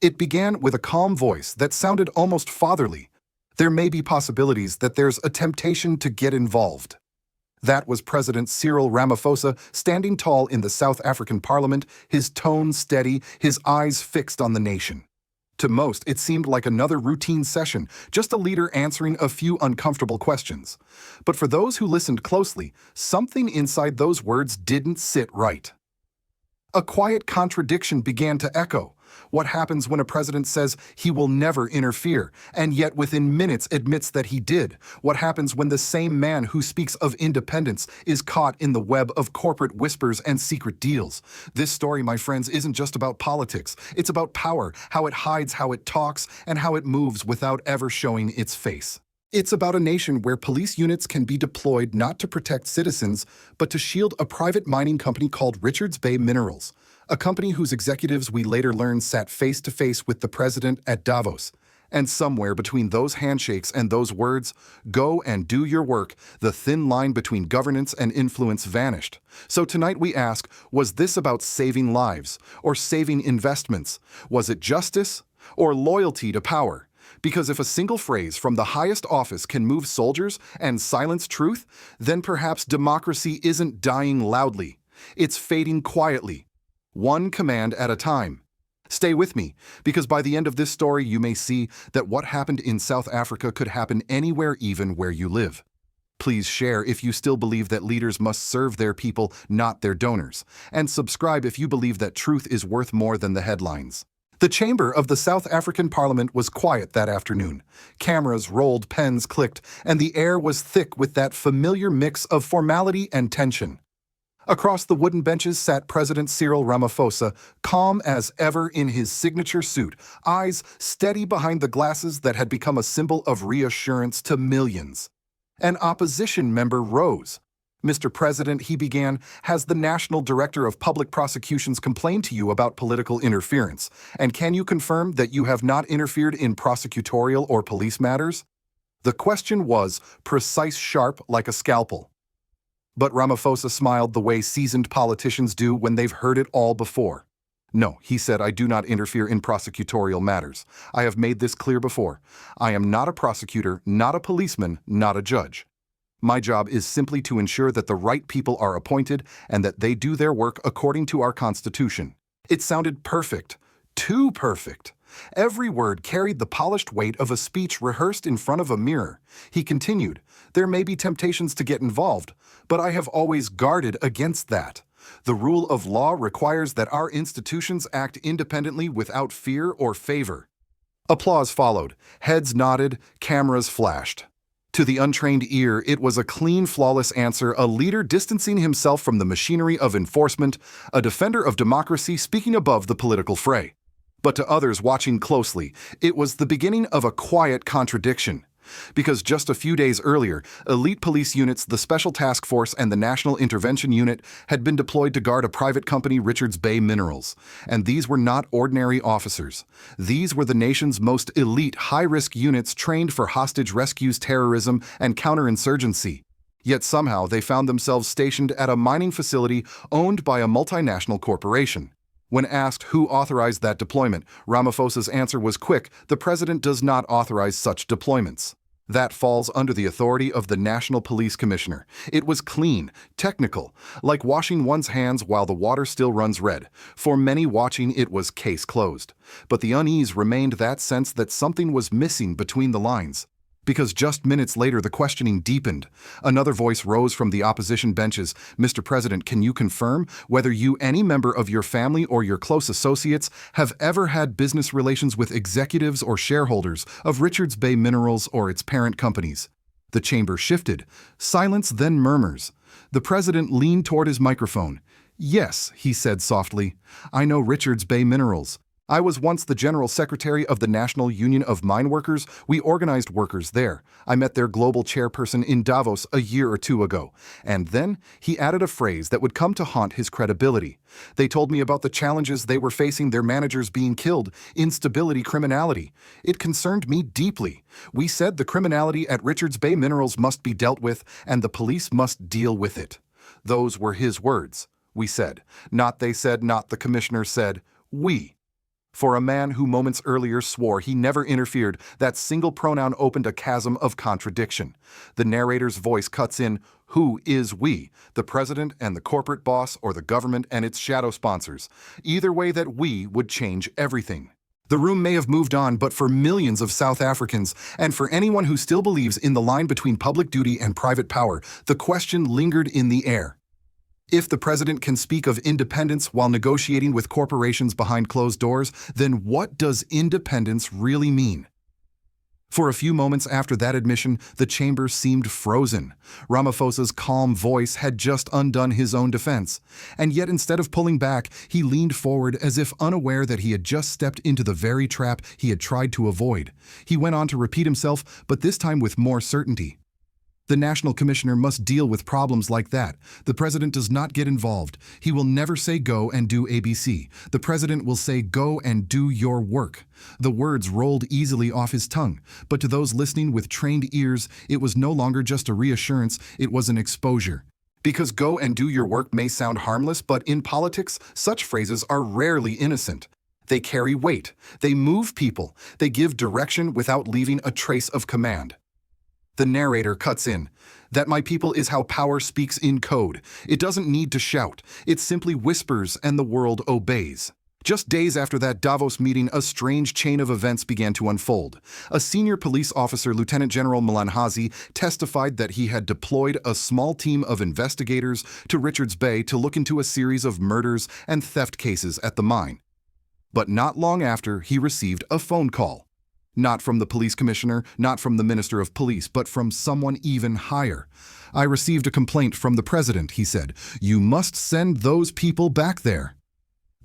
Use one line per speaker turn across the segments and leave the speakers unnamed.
It began with a calm voice that sounded almost fatherly. There may be possibilities that there's a temptation to get involved. That was President Cyril Ramaphosa standing tall in the South African parliament, his tone steady, his eyes fixed on the nation. To most, it seemed like another routine session, just a leader answering a few uncomfortable questions. But for those who listened closely, something inside those words didn't sit right. A quiet contradiction began to echo. What happens when a president says he will never interfere, and yet within minutes admits that he did? What happens when the same man who speaks of independence is caught in the web of corporate whispers and secret deals? This story, my friends, isn't just about politics. It's about power, how it hides, how it talks, and how it moves without ever showing its face. It's about a nation where police units can be deployed not to protect citizens, but to shield a private mining company called Richards Bay Minerals, a company whose executives we later learned sat face-to-face with the president at Davos. And somewhere between those handshakes and those words, "Go and do your work," the thin line between governance and influence vanished. So tonight we ask, was this about saving lives or saving investments? Was it justice or loyalty to power? Because if a single phrase from the highest office can move soldiers and silence truth, then perhaps democracy isn't dying loudly. It's fading quietly, one command at a time. Stay with me, because by the end of this story you may see that what happened in South Africa could happen anywhere, even where you live. Please share if you still believe that leaders must serve their people, not their donors. And subscribe if you believe that truth is worth more than the headlines. The chamber of the South African Parliament was quiet that afternoon. Cameras rolled, pens clicked, and the air was thick with that familiar mix of formality and tension. Across the wooden benches sat President Cyril Ramaphosa, calm as ever in his signature suit, eyes steady behind the glasses that had become a symbol of reassurance to millions. An opposition member rose. "Mr. President," he began, "has the National Director of Public Prosecutions complained to you about political interference? And can you confirm that you have not interfered in prosecutorial or police matters?" The question was precise, sharp, like a scalpel. But Ramaphosa smiled the way seasoned politicians do when they've heard it all before. "No," he said, "I do not interfere in prosecutorial matters. I have made this clear before. I am not a prosecutor, not a policeman, not a judge. My job is simply to ensure that the right people are appointed and that they do their work according to our Constitution." It sounded perfect, too perfect. Every word carried the polished weight of a speech rehearsed in front of a mirror. He continued, "There may be temptations to get involved, but I have always guarded against that. The rule of law requires that our institutions act independently without fear or favor." Applause followed. Heads nodded, cameras flashed. To the untrained ear, it was a clean, flawless answer, a leader distancing himself from the machinery of enforcement, a defender of democracy speaking above the political fray. But to others watching closely, it was the beginning of a quiet contradiction. Because just a few days earlier, elite police units, the Special Task Force and the National Intervention Unit had been deployed to guard a private company, Richards Bay Minerals. And these were not ordinary officers. These were the nation's most elite, high-risk units trained for hostage rescues, terrorism, and counterinsurgency. Yet somehow they found themselves stationed at a mining facility owned by a multinational corporation. When asked who authorized that deployment, Ramaphosa's answer was quick: the president does not authorize such deployments. That falls under the authority of the National Police Commissioner. It was clean, technical, like washing one's hands while the water still runs red. For many watching, it was case closed. But the unease remained, that sense that something was missing between the lines. Because just minutes later, the questioning deepened. Another voice rose from the opposition benches. "Mr. President, can you confirm whether you, any member of your family or your close associates, have ever had business relations with executives or shareholders of Richards Bay Minerals or its parent companies?" The chamber shifted. Silence, then murmurs. The president leaned toward his microphone. "Yes," he said softly, "I know Richards Bay Minerals. I was once the General Secretary of the National Union of Mine Workers. We organized workers there. I met their global chairperson in Davos a year or two ago." And then he added a phrase that would come to haunt his credibility. "They told me about the challenges they were facing, their managers being killed, instability, criminality. It concerned me deeply. We said the criminality at Richards Bay Minerals must be dealt with, and the police must deal with it." Those were his words. "We said." Not they said, not the commissioner said. We. For a man who moments earlier swore he never interfered, that single pronoun opened a chasm of contradiction. The narrator's voice cuts in, who is we? The president and the corporate boss, or the government and its shadow sponsors? Either way, that we would change everything. The room may have moved on, but for millions of South Africans, and for anyone who still believes in the line between public duty and private power, the question lingered in the air. If the president can speak of independence while negotiating with corporations behind closed doors, then what does independence really mean? For a few moments after that admission, the chamber seemed frozen. Ramaphosa's calm voice had just undone his own defense. And yet instead of pulling back, he leaned forward as if unaware that he had just stepped into the very trap he had tried to avoid. He went on to repeat himself, but this time with more certainty. The National Commissioner must deal with problems like that. The president does not get involved. He will never say go and do ABC. The president will say go and do your work. The words rolled easily off his tongue, but to those listening with trained ears, it was no longer just a reassurance, it was an exposure. Because go and do your work may sound harmless, but in politics, such phrases are rarely innocent. They carry weight. They move people. They give direction without leaving a trace of command. The narrator cuts in. That, my people, is how power speaks in code. It doesn't need to shout. It simply whispers and the world obeys. Just days after that Davos meeting, a strange chain of events began to unfold. A senior police officer, Lieutenant General Mlanhazi, testified that he had deployed a small team of investigators to Richards Bay to look into a series of murders and theft cases at the mine. But not long after, he received a phone call. Not from the police commissioner, not from the minister of police, but from someone even higher. I received a complaint from the president, he said. You must send those people back there.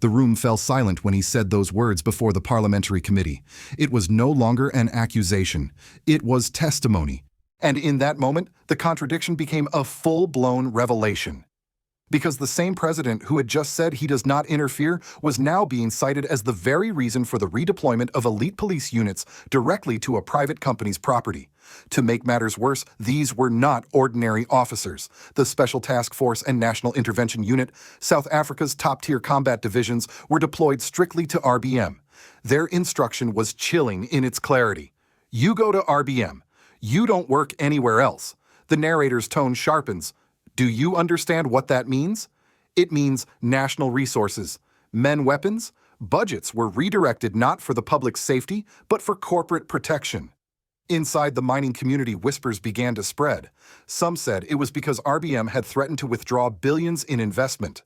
The room fell silent when he said those words before the parliamentary committee. It was no longer an accusation. It was testimony. And in that moment, the contradiction became a full-blown revelation. Because the same president who had just said he does not interfere was now being cited as the very reason for the redeployment of elite police units directly to a private company's property. To make matters worse, these were not ordinary officers. The Special Task Force and National Intervention Unit, South Africa's top-tier combat divisions, were deployed strictly to RBM. Their instruction was chilling in its clarity. You go to RBM. You don't work anywhere else. The narrator's tone sharpens. Do you understand what that means? It means national resources, men weapons, budgets were redirected not for the public's safety, but for corporate protection. Inside the mining community, whispers began to spread. Some said it was because RBM had threatened to withdraw billions in investment.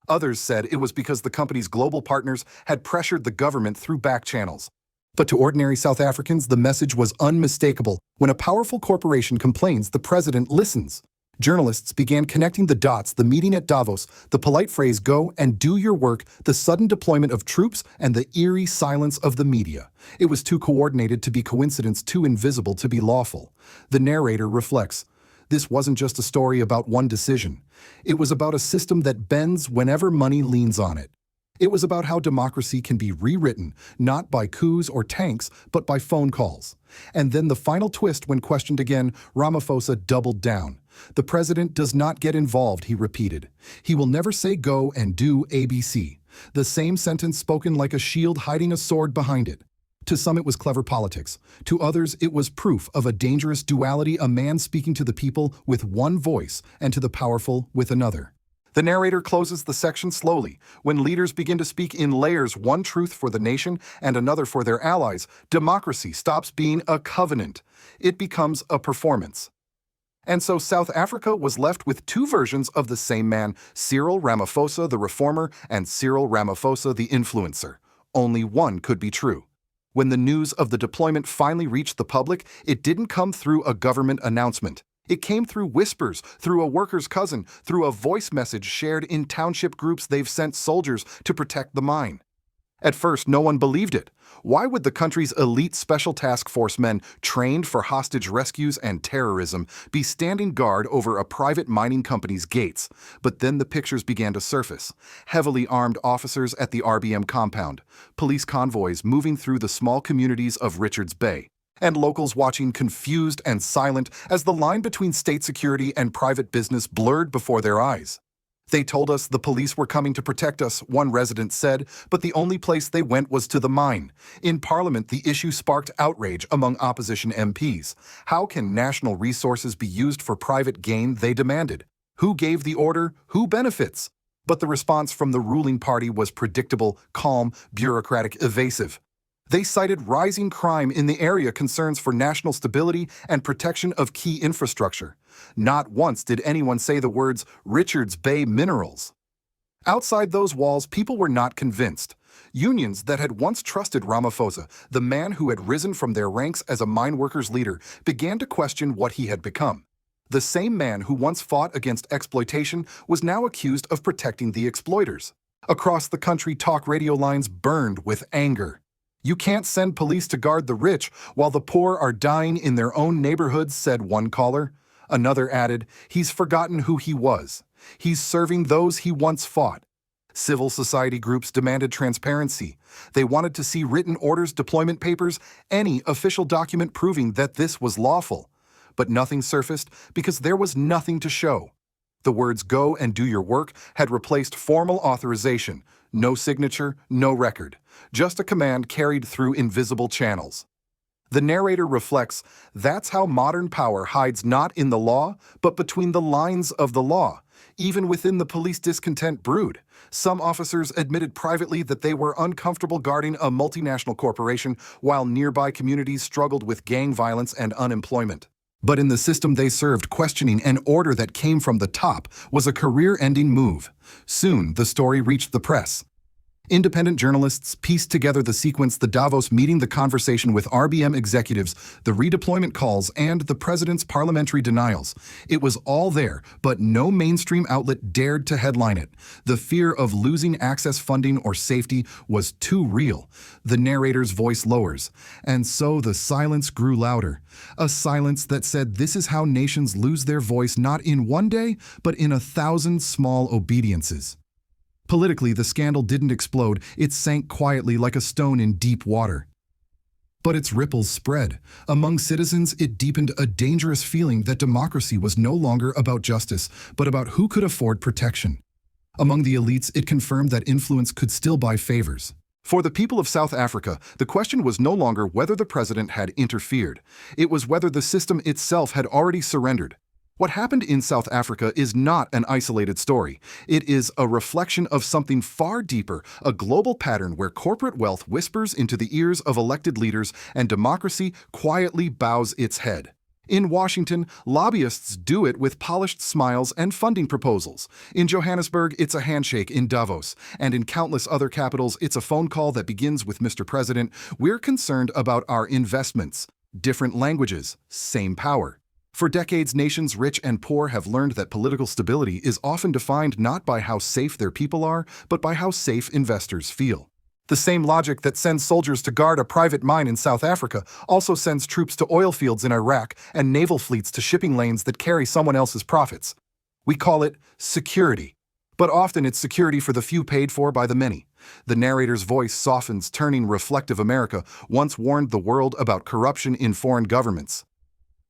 Others said it was because the company's global partners had pressured the government through back channels. But to ordinary South Africans, the message was unmistakable. When a powerful corporation complains, the president listens. Journalists began connecting the dots: the meeting at Davos, the polite phrase go and do your work, the sudden deployment of troops, and the eerie silence of the media. It was too coordinated to be coincidence, too invisible to be lawful. The narrator reflects. This wasn't just a story about one decision. It was about a system that bends whenever money leans on it. It was about how democracy can be rewritten, not by coups or tanks, but by phone calls. And then the final twist when questioned again, Ramaphosa doubled down. The president does not get involved, he repeated. He will never say go and do ABC. The same sentence spoken like a shield hiding a sword behind it. To some it was clever politics. To others it was proof of a dangerous duality, a man speaking to the people with one voice and to the powerful with another. The narrator closes the section slowly. When leaders begin to speak in layers, one truth for the nation and another for their allies, democracy stops being a covenant. It becomes a performance. And so South Africa was left with two versions of the same man, Cyril Ramaphosa, the reformer, and Cyril Ramaphosa, the influencer. Only one could be true. When the news of the deployment finally reached the public, it didn't come through a government announcement. It came through whispers, through a worker's cousin, through a voice message shared in township groups they've sent soldiers to protect the mine. At first, no one believed it. Why would the country's elite special task force men, trained for hostage rescues and terrorism, be standing guard over a private mining company's gates? But then the pictures began to surface. Heavily armed officers at the RBM compound, police convoys moving through the small communities of Richards Bay, and locals watching confused and silent as the line between state security and private business blurred before their eyes. They told us the police were coming to protect us, one resident said, but the only place they went was to the mine. In Parliament, the issue sparked outrage among opposition MPs. How can national resources be used for private gain, they demanded. Who gave the order? Who benefits? But the response from the ruling party was predictable, calm, bureaucratic, evasive. They cited rising crime in the area, concerns for national stability and protection of key infrastructure. Not once did anyone say the words Richards Bay Minerals. Outside those walls, people were not convinced. Unions that had once trusted Ramaphosa, the man who had risen from their ranks as a mine workers' leader, began to question what he had become. The same man who once fought against exploitation was now accused of protecting the exploiters. Across the country, talk radio lines burned with anger. You can't send police to guard the rich while the poor are dying in their own neighborhoods, said one caller. Another added, he's forgotten who he was. He's serving those he once fought. Civil society groups demanded transparency. They wanted to see written orders, deployment papers, any official document proving that this was lawful. But nothing surfaced because there was nothing to show. The words "go and do your work" had replaced formal authorization. No signature, no record. Just a command carried through invisible channels. The narrator reflects, that's how modern power hides not in the law, but between the lines of the law. Even within the police, discontent brewed. Some officers admitted privately that they were uncomfortable guarding a multinational corporation, while nearby communities struggled with gang violence and unemployment. But in the system they served, questioning an order that came from the top was a career-ending move. Soon, the story reached the press. Independent journalists pieced together the sequence: the Davos meeting, the conversation with RBM executives, the redeployment calls, and the president's parliamentary denials. It was all there, but no mainstream outlet dared to headline it. The fear of losing access, funding, or safety was too real. The narrator's voice lowers, and so the silence grew louder. A silence that said this is how nations lose their voice, not in one day, but in 1,000 small obediences. Politically, the scandal didn't explode. It sank quietly like a stone in deep water. But its ripples spread. Among citizens, it deepened a dangerous feeling that democracy was no longer about justice, but about who could afford protection. Among the elites, it confirmed that influence could still buy favors. For the people of South Africa, the question was no longer whether the president had interfered. It was whether the system itself had already surrendered. What happened in South Africa is not an isolated story. It is a reflection of something far deeper, a global pattern where corporate wealth whispers into the ears of elected leaders and democracy quietly bows its head. In Washington, lobbyists do it with polished smiles and funding proposals. In Johannesburg, it's a handshake. In Davos, and in countless other capitals, it's a phone call that begins with "Mr. President, we're concerned about our investments." Different languages, same power. For decades, nations rich and poor have learned that political stability is often defined not by how safe their people are, but by how safe investors feel. The same logic that sends soldiers to guard a private mine in South Africa also sends troops to oil fields in Iraq and naval fleets to shipping lanes that carry someone else's profits. We call it security. But often it's security for the few paid for by the many. The narrator's voice softens, turning reflective. America once warned the world about corruption in foreign governments.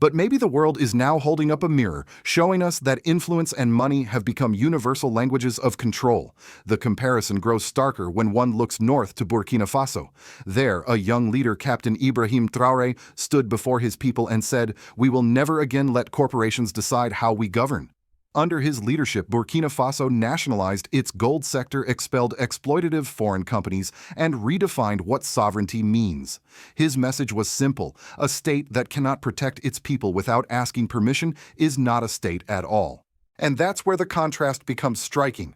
But maybe the world is now holding up a mirror, showing us that influence and money have become universal languages of control. The comparison grows starker when one looks north to Burkina Faso. There, a young leader, Captain Ibrahim Traoré, stood before his people and said, "We will never again let corporations decide how we govern." Under his leadership, Burkina Faso nationalized its gold sector, expelled exploitative foreign companies, and redefined what sovereignty means. His message was simple: a state that cannot protect its people without asking permission is not a state at all. And that's where the contrast becomes striking.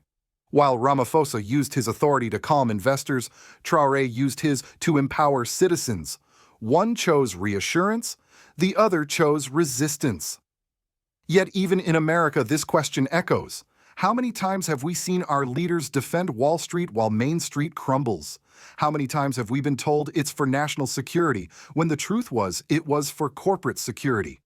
While Ramaphosa used his authority to calm investors, Traoré used his to empower citizens. One chose reassurance, the other chose resistance. Yet even in America, this question echoes. How many times have we seen our leaders defend Wall Street while Main Street crumbles? How many times have we been told it's for national security, when the truth was it was for corporate security?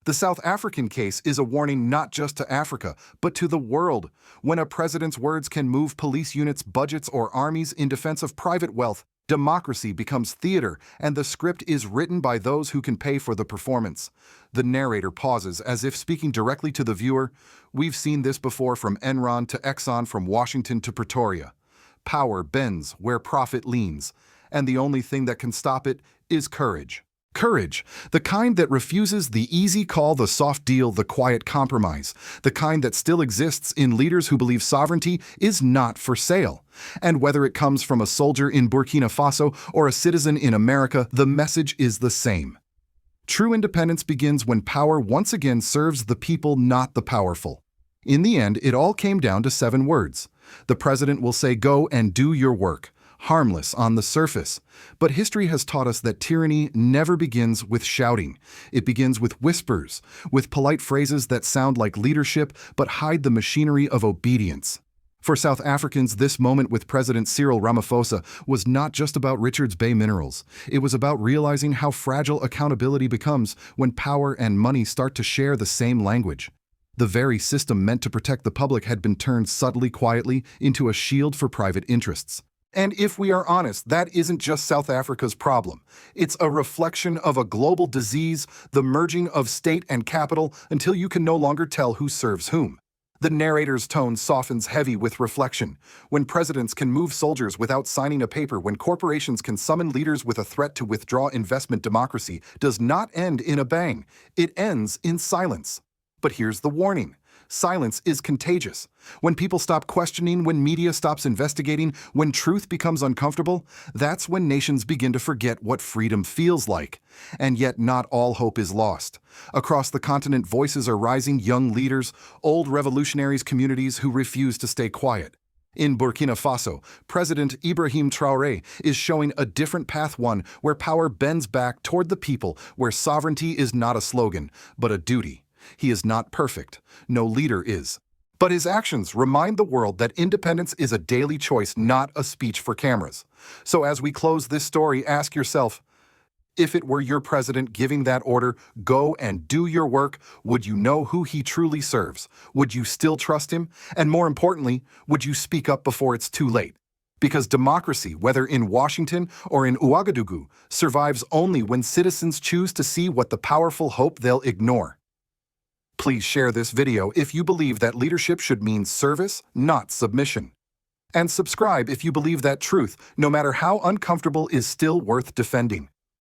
The South African case is a warning not just to Africa, but to the world. When a president's words can move police units, budgets, or armies in defense of private wealth, Democracy becomes theater, and the script is written by those who can pay for the performance. The narrator pauses as if speaking directly to the viewer. We've seen this before, from Enron to Exxon, from Washington to Pretoria. Power bends where profit leans, and the only thing that can stop it is courage. Courage, the kind that refuses the easy call, the soft deal, the quiet compromise, the kind that still exists in leaders who believe sovereignty is not for sale. And whether it comes from a soldier in Burkina Faso or a citizen in America, the message is the same. True independence begins when power once again serves the people, not the powerful. In the end, it all came down to 7 words. The president will say, "Go and do your work." Harmless on the surface. But history has taught us that tyranny never begins with shouting. It begins with whispers, with polite phrases that sound like leadership but hide the machinery of obedience. For South Africans, this moment with President Cyril Ramaphosa was not just about Richards Bay minerals. It was about realizing how fragile accountability becomes when power and money start to share the same language. The very system meant to protect the public had been turned subtly, quietly, into a shield for private interests. And if we are honest, that isn't just South Africa's problem. It's a reflection of a global disease, the merging of state and capital until you can no longer tell who serves whom. The narrator's tone softens, heavy with reflection. When presidents can move soldiers without signing a paper, when corporations can summon leaders with a threat to withdraw investment, democracy does not end in a bang. It ends in silence. But here's the warning. Silence is contagious. When people stop questioning, when media stops investigating, when truth becomes uncomfortable, that's when nations begin to forget what freedom feels like. And yet not all hope is lost. Across the continent, voices are rising, young leaders, old revolutionaries, communities who refuse to stay quiet. In Burkina Faso, President Ibrahim Traoré is showing a different path, one where power bends back toward the people, where sovereignty is not a slogan, but a duty. He is not perfect. No leader is. But his actions remind the world that independence is a daily choice, not a speech for cameras. So as we close this story, ask yourself, if it were your president giving that order, "Go and do your work," would you know who he truly serves? Would you still trust him? And more importantly, would you speak up before it's too late? Because democracy, whether in Washington or in Ouagadougou, survives only when citizens choose to see what the powerful hope they'll ignore. Please share this video if you believe that leadership should mean service, not submission. And subscribe if you believe that truth, no matter how uncomfortable, is still worth defending.